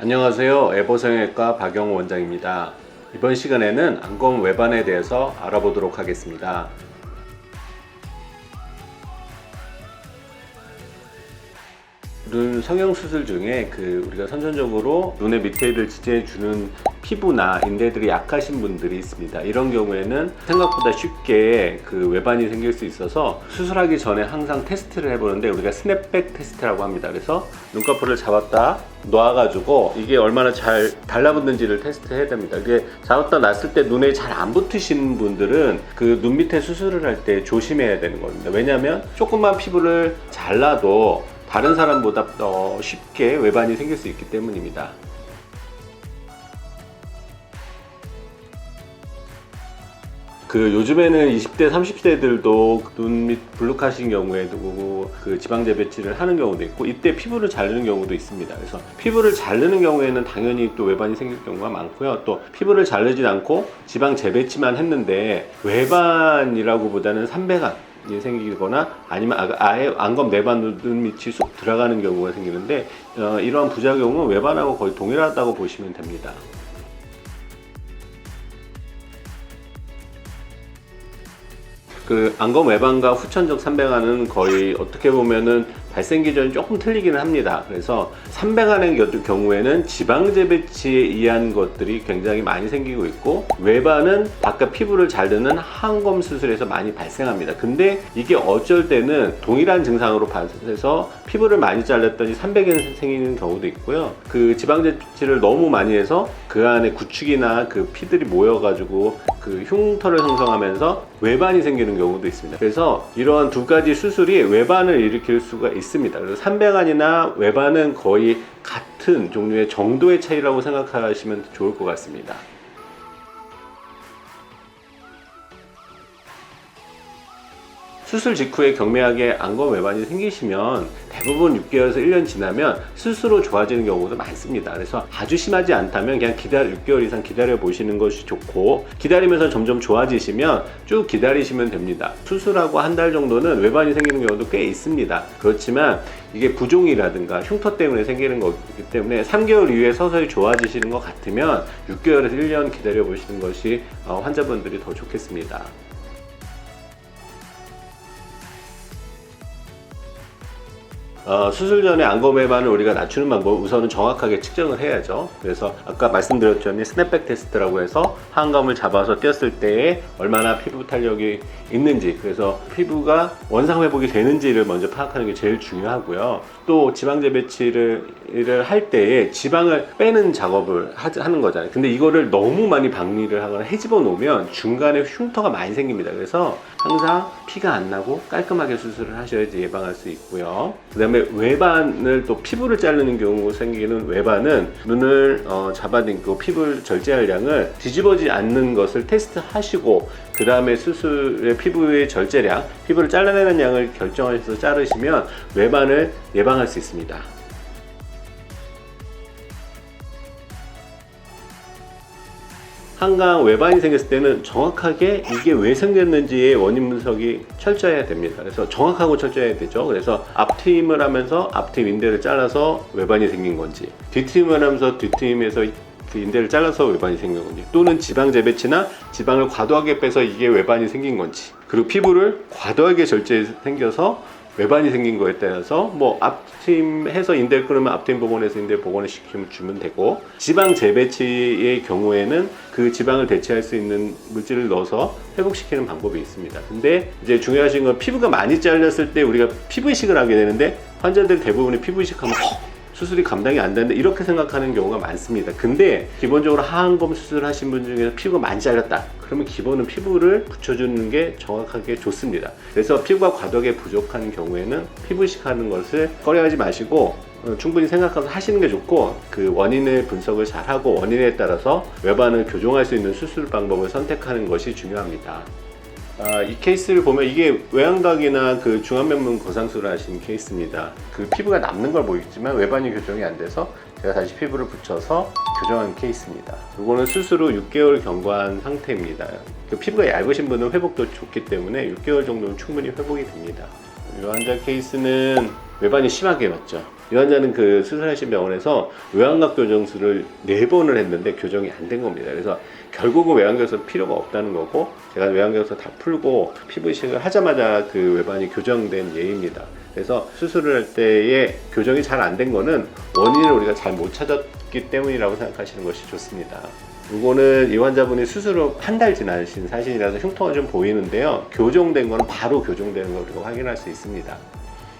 안녕하세요. 에버성형외과 박영호 원장입니다. 이번 시간에는 안검 외반에 대해서 알아보도록 하겠습니다. 눈 성형 수술 중에 우리가 선천적으로 눈의 밑에를 지지해주는 피부나 인대들이 약하신 분들이 있습니다. 이런 경우에는 생각보다 쉽게 외반이 생길 수 있어서 수술하기 전에 항상 테스트를 해보는데 우리가 스냅백 테스트라고 합니다. 그래서 눈꺼풀을 잡았다 놓아가지고 이게 얼마나 잘 달라붙는지를 테스트해야 됩니다. 이게 잡았다 놨을 때 눈에 잘 안 붙으신 분들은 눈 밑에 수술을 할 때 조심해야 되는 겁니다. 왜냐하면 조금만 피부를 잘라도 다른 사람보다 더 쉽게 외반이 생길 수 있기 때문입니다. 요즘에는 20대, 30대들도 눈 밑 블룩하신 경우에도 지방 재배치를 하는 경우도 있고 이때 피부를 자르는 경우도 있습니다. 그래서 피부를 자르는 경우에는 당연히 또 외반이 생길 경우가 많고요. 또 피부를 자르지 않고 지방 재배치만 했는데 외반이라고 보다는 삼배간 이 생기거나 아니면 아예 안검 내반 눈 밑이 쏙 들어가는 경우가 생기는데 이러한 부작용은 외반하고 거의 동일하다고 보시면 됩니다. 안검 외반과 후천적 삼배간은 거의 어떻게 보면은 발생 기전이 조금 틀리기는 합니다. 그래서 삼배간의 경우에는 지방 재배치에 의한 것들이 굉장히 많이 생기고 있고 외반은 바깥 피부를 자르는 하안검 수술에서 많이 발생합니다. 근데 이게 어쩔 때는 동일한 증상으로 발생해서 피부를 많이 잘랐더니 삼배간이 생기는 경우도 있고요. 지방 재배치를 너무 많이 해서 그 안에 구축이나 피들이 모여가지고 흉터를 형성하면서 외반이 생기는 경우도 있습니다. 그래서 이러한 두 가지 수술이 외반을 일으킬 수가 있습니다. 그래서 삼배간이나 외반은 거의 같은 종류의 정도의 차이라고 생각하시면 좋을 것 같습니다. 수술 직후에 경미하게 안검 외반이 생기시면 대부분 6개월에서 1년 지나면 스스로 좋아지는 경우도 많습니다. 그래서 아주 심하지 않다면 그냥 6개월 이상 기다려 보시는 것이 좋고 기다리면서 점점 좋아지시면 쭉 기다리시면 됩니다. 수술하고 한 달 정도는 외반이 생기는 경우도 꽤 있습니다. 그렇지만 이게 부종이라든가 흉터 때문에 생기는 거기 때문에 3개월 이후에 서서히 좋아지시는 것 같으면 6개월에서 1년 기다려 보시는 것이 환자분들이 더 좋겠습니다. 수술 전에 안검 외반을 우리가 낮추는 방법 우선은 정확하게 측정을 해야죠. 그래서 아까 말씀드렸죠. 스냅백 테스트라고 해서 하안검을 잡아서 띄었을 때에 얼마나 피부 탄력이 있는지, 그래서 피부가 원상 회복이 되는지를 먼저 파악하는 게 제일 중요하고요. 또 지방 재배치를 할 때에 지방을 빼는 작업을 하는 거잖아요. 근데 이거를 너무 많이 박리를 하거나 헤집어 놓으면 중간에 흉터가 많이 생깁니다. 그래서 항상 피가 안 나고 깔끔하게 수술을 하셔야지 예방할 수 있고요. 그 다음에 외반을 또 피부를 자르는 경우 생기는 외반은 눈을 잡아당기고 피부를 절제할 양을 뒤집어지지 않는 것을 테스트하시고 그 다음에 수술의 피부의 절제량, 피부를 잘라내는 양을 결정하셔서 자르시면 외반을 예방할 수 있습니다. 한강 외반이 생겼을 때는 정확하게 이게 왜 생겼는지의 원인 분석이 철저해야 됩니다. 그래서 정확하고 철저해야 되죠. 그래서 앞트임을 하면서 앞트임 인대를 잘라서 외반이 생긴 건지, 뒷트임을 하면서 뒷트임에서 인대를 잘라서 외반이 생긴 건지, 또는 지방 재배치나 지방을 과도하게 빼서 이게 외반이 생긴 건지, 그리고 피부를 과도하게 절제해서 생겨서 외반이 생긴 거에 따라서 앞트임 해서 인대를 끊으면 앞트임 복원해서 인대 복원을 시켜주면 되고, 지방 재배치의 경우에는 그 지방을 대체할 수 있는 물질을 넣어서 회복시키는 방법이 있습니다. 근데 이제 중요하신 건 피부가 많이 잘렸을 때 우리가 피부 이식을 하게 되는데 환자들 대부분이 피부 이식하면 수술이 감당이 안 되는데 이렇게 생각하는 경우가 많습니다. 근데 기본적으로 하안검 수술하신 분 중에서 피부가 많이 잘렸다 그러면 기본은 피부를 붙여주는 게 정확하게 좋습니다. 그래서 피부가 과도하게 부족한 경우에는 피부 이식하는 것을 꺼려하지 마시고 충분히 생각해서 하시는 게 좋고, 원인의 분석을 잘 하고 원인에 따라서 외반을 교정할 수 있는 수술 방법을 선택하는 것이 중요합니다. 이 케이스를 보면 이게 외양각이나 중안면문 거상술을 하신 케이스입니다. 피부가 남는 걸 보이지만 외반이 교정이 안 돼서 제가 다시 피부를 붙여서 교정한 케이스입니다. 이거는 수술 후 6개월 경과한 상태입니다. 피부가 얇으신 분은 회복도 좋기 때문에 6개월 정도는 충분히 회복이 됩니다. 이 환자 케이스는 외반이 심하게 왔죠. 이 환자는 그 수술하신 병원에서 외환각 교정술을 4번을 했는데 교정이 안 된 겁니다. 그래서 결국은 외환경색 필요가 없다는 거고, 제가 외환경색 다 풀고 피부 이식을 하자마자 그 외반이 교정된 예입니다. 그래서 수술을 할 때에 교정이 잘 안 된 거는 원인을 우리가 잘 못 찾았기 때문이라고 생각하시는 것이 좋습니다. 이거는 이 환자분이 수술 후 한 달 지나신 사진이라서 흉터가 좀 보이는데요. 교정된 거는 바로 교정되는 걸 우리가 확인할 수 있습니다.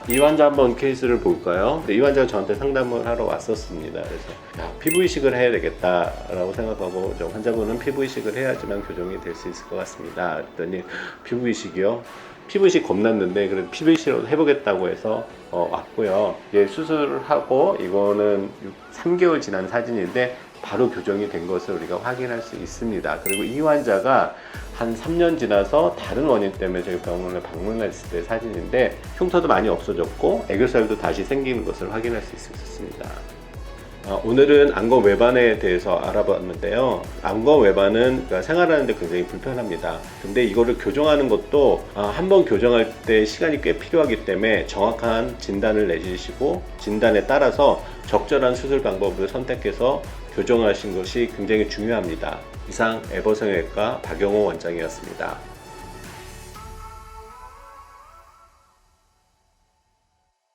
이 환자 한번 케이스를 볼까요? 이 환자가 저한테 상담을 하러 왔었습니다. 그래서 피부 이식을 해야 되겠다라고 생각하고, 환자분은 피부 이식을 해야지만 교정이 될 수 있을 것 같습니다. 그랬더니 피부 이식이요? 피부 이식 겁났는데 그래도 피부 이식을 해보겠다고 해서 왔고요. 예, 수술을 하고 이거는 3개월 지난 사진인데 바로 교정이 된 것을 우리가 확인할 수 있습니다. 그리고 이 환자가 한 3년 지나서 다른 원인 때문에 저희 병원을 방문했을 때 사진인데 흉터도 많이 없어졌고 애교살도 다시 생기는 것을 확인할 수 있었습니다. 오늘은 안검 외반에 대해서 알아봤는데요. 안검 외반은 생활하는데 굉장히 불편합니다. 근데 이거를 교정하는 것도 한번 교정할 때 시간이 꽤 필요하기 때문에 정확한 진단을 내주시고 진단에 따라서 적절한 수술 방법을 선택해서 교정하신 것이 굉장히 중요합니다. 이상 에버성형외과 박영호 원장이었습니다.